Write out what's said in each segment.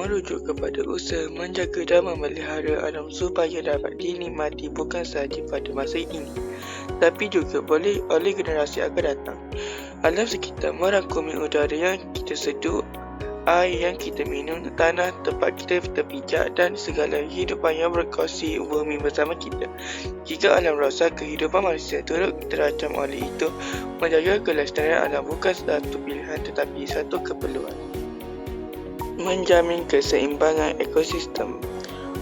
merujuk kepada usaha menjaga dan memelihara alam supaya dapat dinikmati bukan sahaja pada masa ini, tapi juga boleh oleh generasi akan datang. Alam sekitar merangkumi udara yang kita seduh, air yang kita minum, tanah tempat kita terpijak dan segala kehidupan yang berkongsi bumi bersama kita. Jika alam rosak, kehidupan manusia turut terancam. Oleh itu, menjaga kelestarian alam bukan satu pilihan tetapi satu keperluan. Menjamin keseimbangan ekosistem.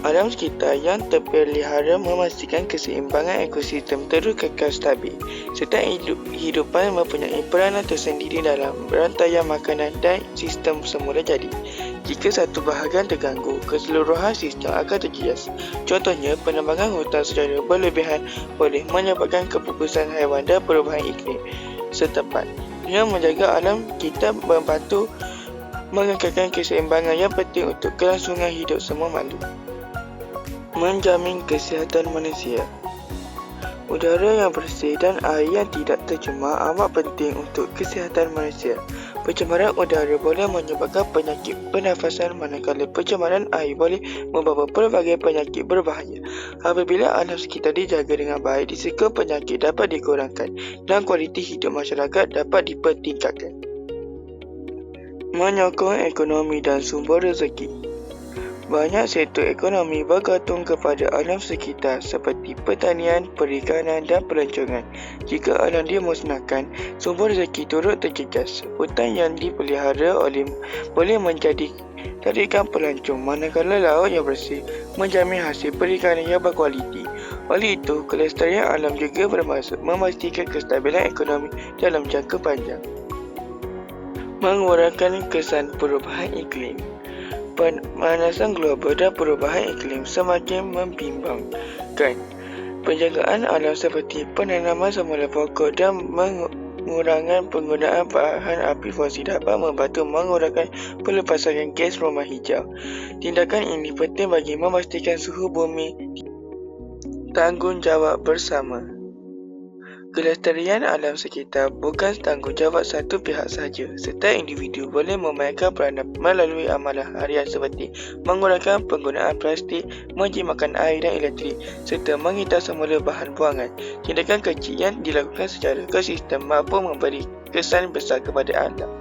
Alam sekitar yang terpelihara memastikan keseimbangan ekosistem terus kekal stabil, serta hidupan mempunyai peranan tersendiri dalam rantaian makanan dan sistem semula jadi. Jika satu bahagian terganggu, keseluruhan sistem akan terjejas. Contohnya, penebangan hutan secara berlebihan boleh menyebabkan kepupusan haiwan dan perubahan iklim setempat. Dengan menjaga alam, kita membantu mengekalkan keseimbangan yang penting untuk kelangsungan hidup semua makhluk. Menjamin kesihatan manusia. Udara yang bersih dan air yang tidak tercemar amat penting untuk kesihatan manusia. Pencemaran udara boleh menyebabkan penyakit pernafasan, manakala pencemaran air boleh membawa pelbagai penyakit berbahaya. Apabila alam sekitar dijaga dengan baik, risiko penyakit dapat dikurangkan dan kualiti hidup masyarakat dapat dipertingkatkan. Menyokong ekonomi dan sumber rezeki. Banyak sektor ekonomi bergantung kepada alam sekitar seperti pertanian, perikanan dan pelancongan. Jika alam dimusnahkan, sumber rezeki turut terjejas. Hutan yang dipelihara boleh menjadi tarikan pelancong, manakala laut yang bersih menjamin hasil perikanan yang berkualiti. Oleh itu, kelestarian alam juga bermaksud memastikan kestabilan ekonomi dalam jangka panjang. Mengurangkan kesan perubahan iklim. Pemanasan global dan perubahan iklim semakin membimbangkan. Penjagaan alam seperti penanaman semula pokok dan mengurangan penggunaan bahan api fosil dapat membantu mengurangkan pelepasan gas rumah hijau. Tindakan ini penting bagi memastikan suhu bumi tanggungjawab bersama. Kelestarian alam sekitar bukan tanggungjawab satu pihak sahaja, serta individu boleh memainkan peranan melalui amalan harian seperti mengurangkan penggunaan plastik, menjimatkan air dan elektrik, serta menghitar semula bahan buangan. Tindakan kecil yang dilakukan secara konsisten mampu memberi kesan besar kepada alam.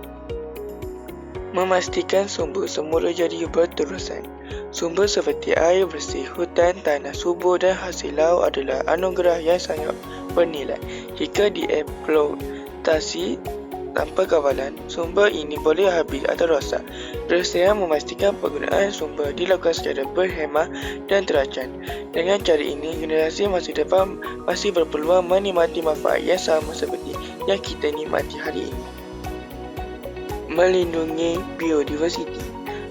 Memastikan sumber semula jadi berterusan. Sumber seperti air bersih, hutan, tanah subur dan hasil laut adalah anugerah yang sangat bernilai. Jika dieksploitasi tanpa kawalan, sumber ini boleh habis atau rosak. Perluan memastikan penggunaan sumber dilakukan secara berhemah dan terancang. Dengan cara ini, generasi masa depan masih berpeluang menikmati manfaat yang sama seperti yang kita nikmati hari ini. Melindungi biodiversiti.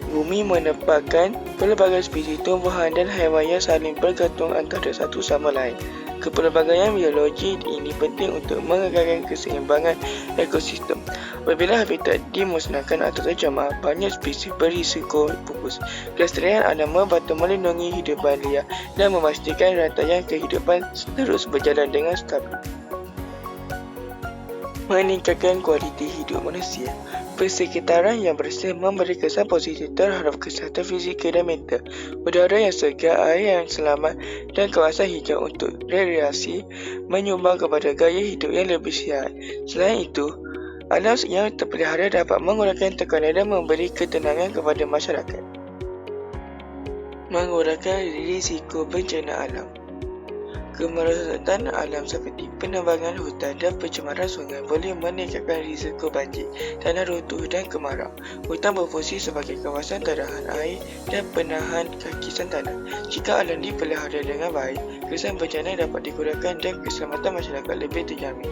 Bumi menempatkan pelbagai spesies tumbuhan dan haiwan yang saling bergantung antara satu sama lain. Kepelbagaian biologi ini penting untuk mengekalkan keseimbangan ekosistem. Apabila habitat dimusnahkan atau tercemar, banyak spesies berisiko pupus. Kelestarian alam membantu melindungi hidupan liar dan memastikan rantaian kehidupan terus berjalan dengan stabil. Meningkatkan kualiti hidup manusia. Persekitaran yang bersih memberi kesan positif terhadap kesihatan fizikal dan mental. Udara yang segar, air yang selamat dan kawasan hijau untuk rekreasi menyumbang kepada gaya hidup yang lebih sihat. Selain itu, alam yang terpelihara dapat mengurangkan tekanan dan memberi ketenangan kepada masyarakat. Mengurangkan risiko bencana alam. Kemerosotan alam seperti penebangan hutan dan pencemaran sungai boleh meningkatkan risiko banjir, tanah runtuh dan kemarau. Hutan berfungsi sebagai kawasan tadahan air dan penahan kakisan tanah. Jika alam dipelihara dengan baik, kesan bencana dapat dikurangkan dan keselamatan masyarakat lebih terjamin.